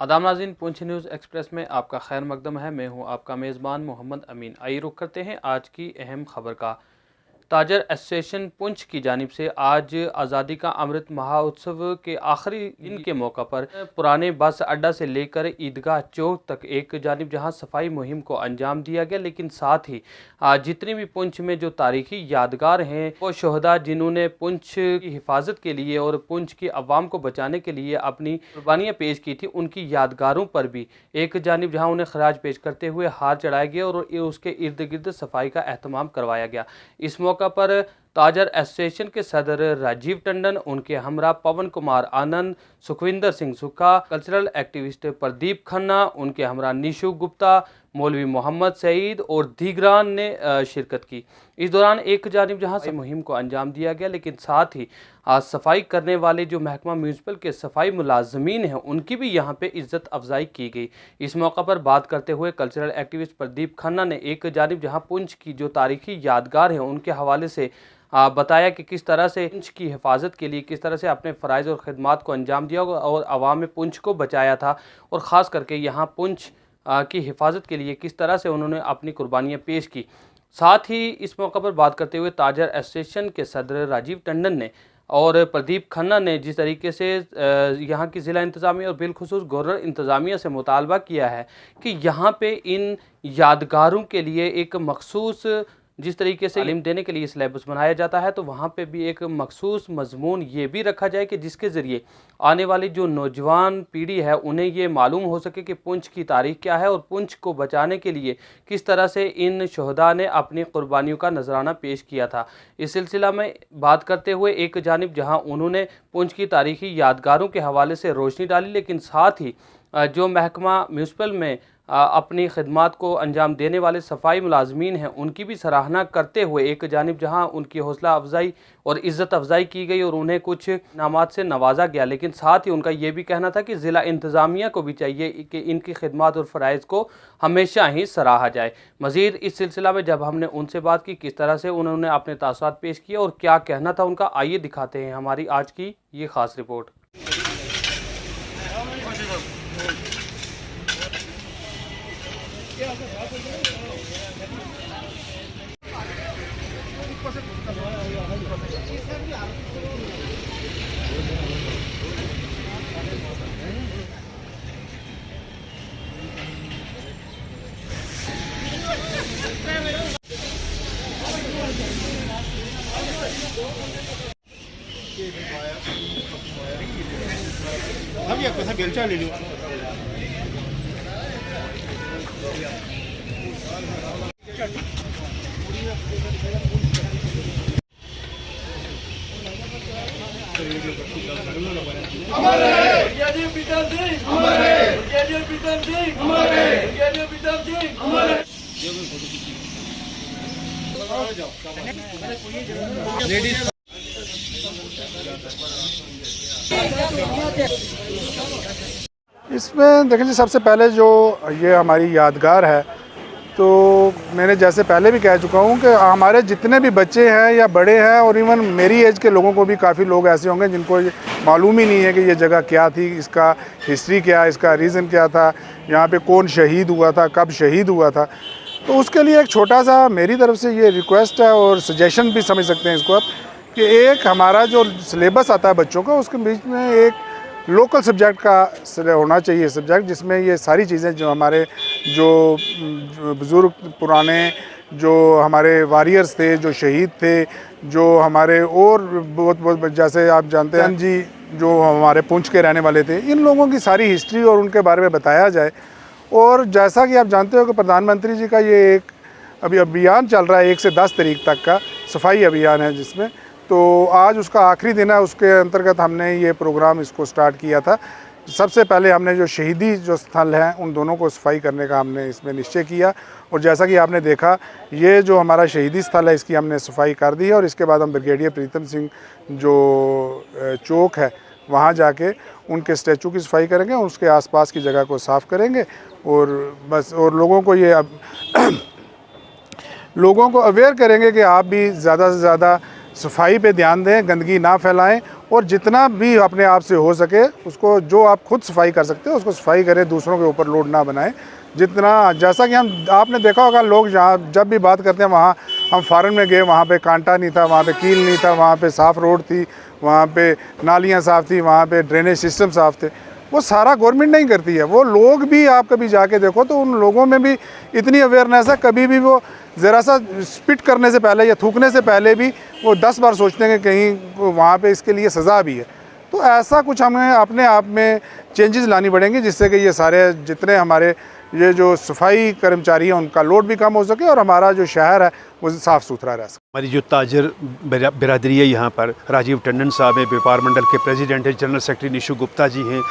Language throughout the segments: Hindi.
आदाब नाज़रीन, पुंछ न्यूज़ एक्सप्रेस में आपका खैर मकदम है। मैं हूं आपका मेज़बान मोहम्मद अमीन। आइए रुख करते हैं आज की अहम खबर का। ताजर एसोसिएशन पुंछ की जानिब से आज आज़ादी का अमृत महोत्सव के आखिरी दिन के मौका पर पुराने बस अड्डा से लेकर ईदगाह चौक तक एक जानिब जहां सफाई मुहिम को अंजाम दिया गया, लेकिन साथ ही जितनी भी पुंछ में जो तारीखी यादगार हैं वो शहदा जिन्होंने पुंछ की हिफाजत के लिए और पुंछ की अवाम को बचाने के लिए अपनी कुर्बानियाँ पेश की थी, उनकी यादगारों पर भी एक जानिब जहाँ उन्हें खराज पेश करते हुए हार चढ़ाया गया और उसके इर्द गिर्द सफाई का एहतमाम करवाया गया। इस मौका पर ताजर एसोसिएशन के सदर राजीव टंडन, उनके हमरा पवन कुमार आनंद, सुखविंदर सिंह सुखा, कल्चरल एक्टिविस्ट प्रदीप खन्ना, उनके हमरा निशु गुप्ता, मौलवी मोहम्मद सईद और दीगरान ने शिरकत की। इस दौरान एक जानिब जहां से मुहिम को अंजाम दिया गया, लेकिन साथ ही सफाई करने वाले जो महकमा म्यूनसिपल के सफाई मुलाजमीन हैं उनकी भी यहां पे इज्जत अफजाई की गई। इस मौका पर बात करते हुए कल्चरल एक्टिविस्ट प्रदीप खन्ना ने एक जानिब जहां पुंछ की जो तारीखी यादगार हैं उनके हवाले से बताया कि किस तरह से पुंछ की हिफाजत के लिए किस तरह से अपने फ़राइज़ और ख़िदमात को अंजाम दिया और आवाम में पुंछ को बचाया था, और ख़ास करके यहाँ पुंछ की हिफाजत के लिए किस तरह से उन्होंने अपनी कुर्बानियाँ पेश की। साथ ही इस मौका पर बात करते हुए ताजर एसोसिएशन के सदर राजीव टंडन ने और प्रदीप खन्ना ने जिस तरीके से यहाँ की ज़िला इंतज़ामिया और बिलखुसूस गवर्नर इंतज़ामिया से मुतालबा किया है कि यहाँ पे इन यादगारों के लिए एक मखसूस जिस तरीके से तालीम देने के लिए सिलेबस बनाया जाता है, तो वहाँ पे भी एक मखसूस मजमून ये भी रखा जाए कि जिसके ज़रिए आने वाली जो नौजवान पीढ़ी है उन्हें ये मालूम हो सके कि पुंछ की तारीख क्या है और पुंछ को बचाने के लिए किस तरह से इन शहदा ने अपनी कुर्बानियों का नजराना पेश किया था। इस सिलसिला में बात करते हुए एक जानिब जहाँ उन्होंने पुंछ की तारीखी यादगारों के हवाले से रोशनी डाली, लेकिन साथ ही जो महकमा म्यूनसिपल में अपनी खिदमात को अंजाम देने वाले सफाई मुलाजमीन हैं उनकी भी सराहना करते हुए एक जानिब जहां उनकी हौसला अफजाई और इज़्ज़त अफजाई की गई और उन्हें कुछ इनामात से नवाजा गया, लेकिन साथ ही उनका ये भी कहना था कि ज़िला इंतज़ामिया को भी चाहिए कि इनकी खिदमात और फ़राइज़ को हमेशा ही सराहा जाए। मज़ीद इस सिलसिला में जब हमने उनसे बात की किस तरह से उन्होंने अपने तासुरात पेश किए और क्या कहना था उनका, आइए दिखाते हैं हमारी आज की ये ख़ास रिपोर्ट। हम ये कसा बेलचा ले लो। इसमें देखें जी, सबसे पहले जो ये हमारी यादगार है, तो मैंने जैसे पहले भी कह चुका हूँ कि हमारे जितने भी बच्चे हैं या बड़े हैं और इवन मेरी एज के लोगों को भी काफ़ी लोग ऐसे होंगे जिनको मालूम ही नहीं है कि ये जगह क्या थी, इसका हिस्ट्री क्या, इसका रीज़न क्या था, यहाँ पे कौन शहीद हुआ था, कब शहीद हुआ था। तो उसके लिए एक छोटा सा मेरी तरफ से ये रिक्वेस्ट है और सजेशन भी समझ सकते हैं इसको आप, कि एक हमारा जो सिलेबस आता है बच्चों का उसके बीच में एक लोकल सब्जेक्ट का होना चाहिए, सब्जेक्ट जिसमें ये सारी चीज़ें जो हमारे जो बुज़ुर्ग पुराने जो हमारे वॉरियर्स थे, जो शहीद थे, जो हमारे और बहुत जैसे आप जानते हैं जी जो हमारे पुंछ के रहने वाले थे, इन लोगों की सारी हिस्ट्री और उनके बारे में बताया जाए। और जैसा कि आप जानते हो कि प्रधानमंत्री जी का ये एक अभी अभियान चल रहा है 1 से 10 तारीख तक का सफाई अभियान है, जिसमें तो आज उसका आखिरी दिन है। उसके अंतर्गत हमने ये प्रोग्राम इसको स्टार्ट किया था। सबसे पहले हमने जो शहीदी जो स्थल हैं उन दोनों को सफाई करने का हमने इसमें निश्चय किया, और जैसा कि आपने देखा ये जो हमारा शहीदी स्थल है इसकी हमने सफाई कर दी है। और इसके बाद हम ब्रिगेडियर प्रीतम सिंह जो चौक है वहाँ जाके उनके स्टैचू की सफाई करेंगे, उसके आसपास की जगह को साफ़ करेंगे और बस, और लोगों को ये लोगों को अवेयर करेंगे कि आप भी ज़्यादा से ज़्यादा सफाई पे ध्यान दें, गंदगी ना फैलाएं और जितना भी अपने आप से हो सके उसको, जो आप खुद सफाई कर सकते हो उसको सफाई करें, दूसरों के ऊपर लोड ना बनाएं। जितना, जैसा कि आपने देखा होगा, लोग जहाँ जब भी बात करते हैं, वहाँ हम फॉरेन में गए, वहाँ पे कांटा नहीं था, वहाँ पे कील नहीं था, वहाँ पे साफ़ रोड थी, वहाँ पे नालियाँ साफ़ थी, वहाँ पे ड्रेनेज सिस्टम साफ़ थे। वो सारा गवर्नमेंट नहीं करती है, वो लोग भी, आप कभी जाके देखो तो उन लोगों में भी इतनी अवेयरनेस है, कभी भी वो ज़रा सा स्पिट करने से पहले या थूकने से पहले भी वो 10 बार सोचते हैं कि कहीं वहाँ पे इसके लिए सज़ा भी है। तो ऐसा कुछ हमें अपने आप में चेंजेस लानी पड़ेंगी, जिससे कि ये सारे जितने हमारे ये जो सफाई कर्मचारी हैं उनका लोड भी कम हो सके और हमारा जो शहर है वो साफ़ सुथरा रह सके। हमारी जो ताजर बिरादरी है यहाँ पर, राजीव टंडन साहब हैं, व्यापार मंडल के प्रेसिडेंट हैं, जनरल सेक्रेटरी निशु गुप्ता जी हैं,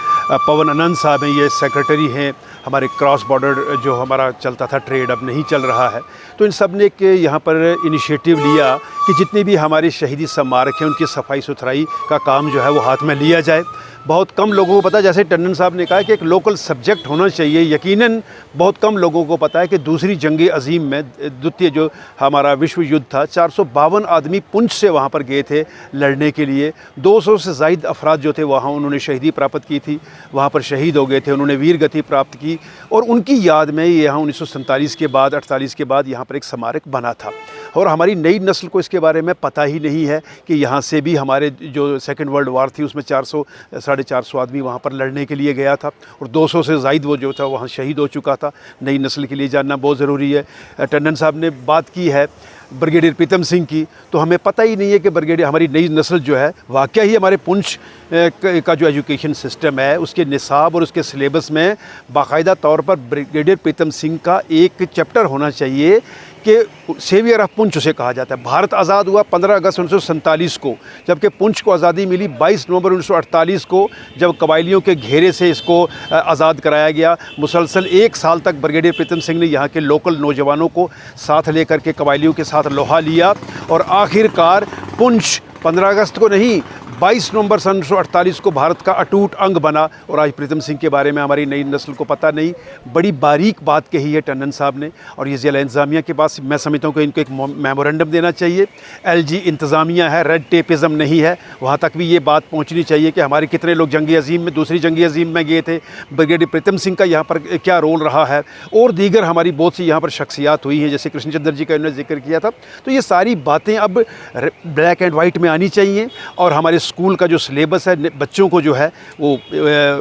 पवन आनंद साहब हैं, ये सेक्रेटरी हैं। हमारे क्रॉस बॉर्डर जो हमारा चलता था ट्रेड अब नहीं चल रहा है, तो इन सब ने एक यहाँ पर इनिशिएटिव लिया कि जितने भी हमारे शहीदी स्मारक हैं उनकी सफाई सुथराई का काम जो है वो हाथ में लिया जाए। बहुत कम लोगों को पता है, जैसे टंडन साहब ने कहा कि एक लोकल सब्जेक्ट होना चाहिए। यकीनन बहुत कम लोगों को पता है कि दूसरी जंग अजीम में, द्वितीय जो हमारा विश्व युद्ध था, 452 आदमी पुंछ से वहाँ पर गए थे लड़ने के लिए। 200 से ज़ायद अफराद जो थे वहाँ उन्होंने शहीदी प्राप्त की थी, वहाँ पर शहीद हो गए थे, उन्होंने वीर गति प्राप्त की। और उनकी याद में यहाँ 1947 के बाद, 48 के बाद यहाँ पर एक स्मारक बना था। और हमारी नई नस्ल को इसके बारे में पता ही नहीं है कि यहाँ से भी हमारे जो सेकेंड वर्ल्ड वार थी उसमें 400-450 आदमी वहाँ पर लड़ने के लिए गया था और 200 से ज़ायद वो जो था वहाँ शहीद हो चुका था। नई नस्ल के लिए जानना बहुत ज़रूरी है। टंडन साहब ने बात की है ब्रिगेडियर प्रीतम सिंह की, तो हमें पता ही नहीं है कि ब्रिगेडियर, हमारी नई नस्ल जो है, वाकई ही हमारे पुंछ का जो एजुकेशन सिस्टम है उसके निसाब और उसके सिलेबस में बाकायदा तौर पर ब्रिगेडियर प्रीतम सिंह का एक चैप्टर होना चाहिए कि सेवियर ऑफ पुंछ उसे कहा जाता है। भारत आज़ाद हुआ 15 अगस्त 1947 को, जबकि पुंछ को आज़ादी मिली 22 नवंबर 1948 को, जब कबायलियों के घेरे से इसको आज़ाद कराया गया। मुसलसल 1 साल तक ब्रिगेडियर प्रीतम सिंह ने यहाँ के लोकल नौजवानों को साथ लेकर के कबायलियों के साथ लोहा लिया और आखिरकार पुंछ 15 अगस्त को नहीं, 22 नवंबर 1948 को भारत का अटूट अंग बना। और आज प्रीतम सिंह के बारे में हमारी नई नस्ल को पता नहीं। बड़ी बारीक बात कही है टंडन साहब ने, और ये ज़िला इंतज़ामिया के पास मैं समझता हूँ कि इनको एक मेमोरेंडम देना चाहिए। LG इंतज़ामिया है, रेड टेपिज़म नहीं है, वहाँ तक भी ये बात पहुँचनी चाहिए कि हमारे कितने लोग जंग अजीम में, दूसरी जंग अजीम में गए थे, ब्रिगेडियर प्रीतम सिंह का यहाँ पर क्या रोल रहा है, और दीगर हमारी बहुत सी यहाँ पर शख्सियात हुई हैं, जैसे कृष्णचंद्र जी का इन्होंने जिक्र किया था। तो ये सारी बातें अब ब्लैक एंड वाइट में आनी चाहिए, और हमारे स्कूल का जो सिलेबस है, बच्चों को जो है वो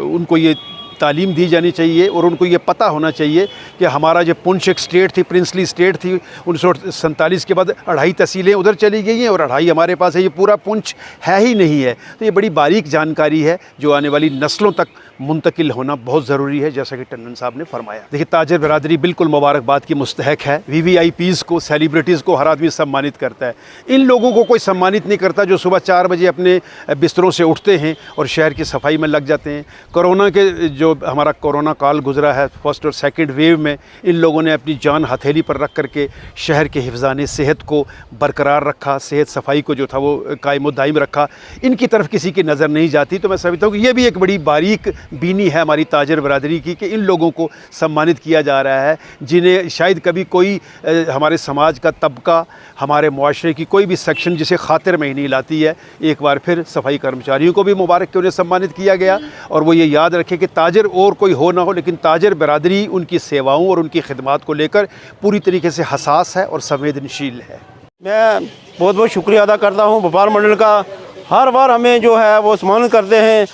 उनको ये तालीम दी जानी चाहिए और उनको ये पता होना चाहिए कि हमारा जो पुंछ एक स्टेट थी, प्रिंसली स्टेट थी, 1947 के बाद 2.5 तहसीलें उधर चली गई हैं और 2.5 हमारे पास है, ये पूरा पुंछ है ही नहीं है। तो ये बड़ी बारीक जानकारी है जो आने वाली नस्लों तक मुंतकिल होना बहुत ज़रूरी है, जैसा कि टंडन साहब ने फरमाया। देखिए, ताजर बिरादरी बिल्कुल मुबारकबाद की मुस्तहक है। VVIPs को, सेलिब्रिटीज़ को हर आदमी सम्मानित करता है। इन लोगों को कोई सम्मानित नहीं करता जो सुबह 4 बजे अपने बिस्तरों से उठते हैं और शहर की सफाई में लग जाते हैं। कोरोना के जो हमारा कोरोना काल गुजरा है, फर्स्ट और सेकंड वेव में, इन लोगों ने अपनी जान हथेली पर रख करके शहर के हिफ्ज़ाने सेहत को बरकरार रखा, सेहत सफाई को जो था वो कायम दायम रखा। इनकी तरफ किसी की नज़र नहीं जाती। तो मैं समझता हूँ कि ये भी एक बड़ी बारीक बीनी है हमारी ताजर बिरादरी की कि इन लोगों को सम्मानित किया जा रहा है, जिन्हें शायद कभी कोई हमारे समाज का तबका, हमारे मुआशरे की कोई भी सेक्शन जिसे खातिर में ही नहीं लाती है। एक बार फिर सफाई कर्मचारियों को भी मुबारक कि उन्हें सम्मानित किया गया, और वो ये याद रखें कि ताजर और कोई हो ना हो, लेकिन ताजर बिरादरी उनकी सेवाओं और उनकी खिदमात को लेकर पूरी तरीके से हसास है और संवेदनशील है। मैं बहुत बहुत शुक्रिया अदा करता हूँ व्यापार मंडल का। हर बार हमें जो है वो सम्मानित करते हैं।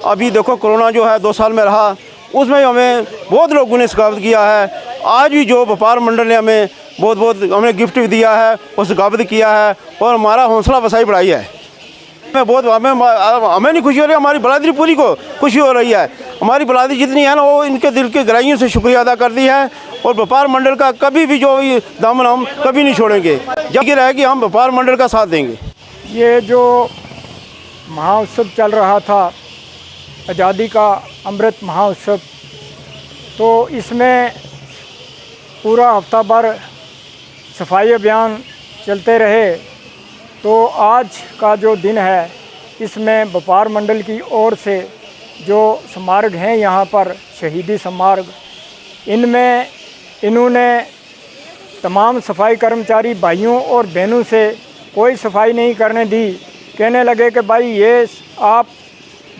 अभी देखो कोरोना जो है 2 साल में रहा, उसमें हमें बहुत लोगों ने सकावत किया है। आज भी जो व्यापार मंडल ने हमें बहुत हमें गिफ्ट भी दिया है और सकावत किया है और हमारा हौसला अफजाई बढ़ाई है। हमें नहीं खुशी हो रही, हमारी बिरादरी पूरी को खुशी हो रही है। हमारी बिरादरी जितनी है ना, वो इनके दिल की गहराइयों से शुक्रिया अदा करती है, और व्यापार मंडल का कभी भी जो दामन हम कभी नहीं छोड़ेंगे। जब ये रहेगी हम व्यापार मंडल का साथ देंगे। ये जो महोत्सव चल रहा था, आज़ादी का अमृत महोत्सव, तो इसमें पूरा हफ्ता भर सफाई अभियान चलते रहे। तो आज का जो दिन है, इसमें व्यापार मंडल की ओर से जो स्मारक हैं यहाँ पर, शहीदी स्मारक, इनमें इन्होंने तमाम सफाई कर्मचारी भाइयों और बहनों से कोई सफाई नहीं करने दी। कहने लगे कि भाई ये आप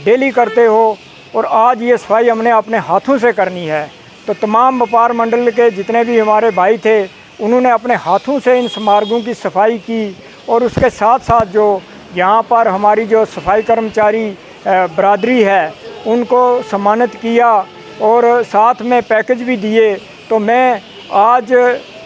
डेली करते हो और आज ये सफाई हमने अपने हाथों से करनी है। तो तमाम व्यापार मंडल के जितने भी हमारे भाई थे उन्होंने अपने हाथों से इन स्मारकों की सफाई की और उसके साथ साथ जो यहाँ पर हमारी जो सफाई कर्मचारी बरादरी है उनको सम्मानित किया और साथ में पैकेज भी दिए। तो मैं आज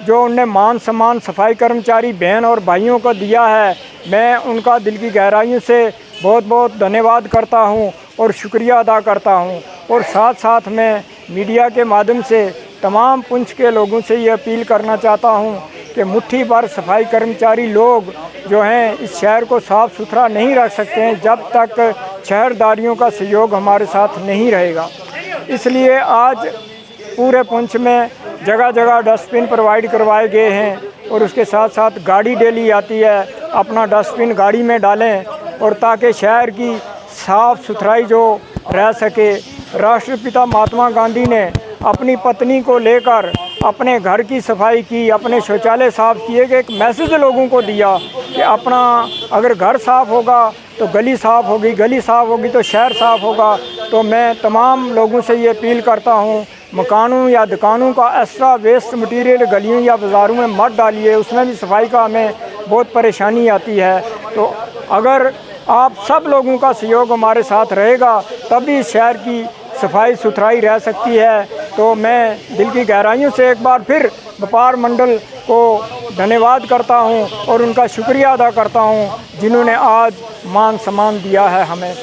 जो उनने मान सम्मान सफाई कर्मचारी बहन और भाइयों को दिया है, मैं उनका दिल की गहराइयों से बहुत बहुत धन्यवाद करता हूं और शुक्रिया अदा करता हूं। और साथ साथ मैं मीडिया के माध्यम से तमाम पुंछ के लोगों से ये अपील करना चाहता हूं कि मुट्ठी भर सफाई कर्मचारी लोग जो हैं इस शहर को साफ़ सुथरा नहीं रख सकते हैं जब तक शहरदारियों का सहयोग हमारे साथ नहीं रहेगा। इसलिए आज पूरे पुंछ में जगह जगह डस्टबिन प्रोवाइड करवाए गए हैं और उसके साथ साथ गाड़ी डेली आती है, अपना डस्टबिन गाड़ी में डालें और ताकि शहर की साफ़ सुथराई जो रह सके। राष्ट्रपिता महात्मा गांधी ने अपनी पत्नी को लेकर अपने घर की सफाई की, अपने शौचालय साफ़ किए गए, एक मैसेज लोगों को दिया कि अपना अगर घर साफ़ होगा तो गली साफ़ होगी, गली साफ़ होगी तो शहर साफ़ होगा। तो मैं तमाम लोगों से ये अपील करता हूँ, मकानों या दुकानों का एक्स्ट्रा वेस्ट मटेरियल गलियों या बाज़ारों में मत डालिए, उसमें भी सफाई का हमें बहुत परेशानी आती है। तो अगर आप सब लोगों का सहयोग हमारे साथ रहेगा तभी शहर की सफाई सुथराई रह सकती है। तो मैं दिल की गहराइयों से एक बार फिर व्यापार मंडल को धन्यवाद करता हूं और उनका शुक्रिया अदा करता हूं जिन्होंने आज मान सम्मान दिया है हमें।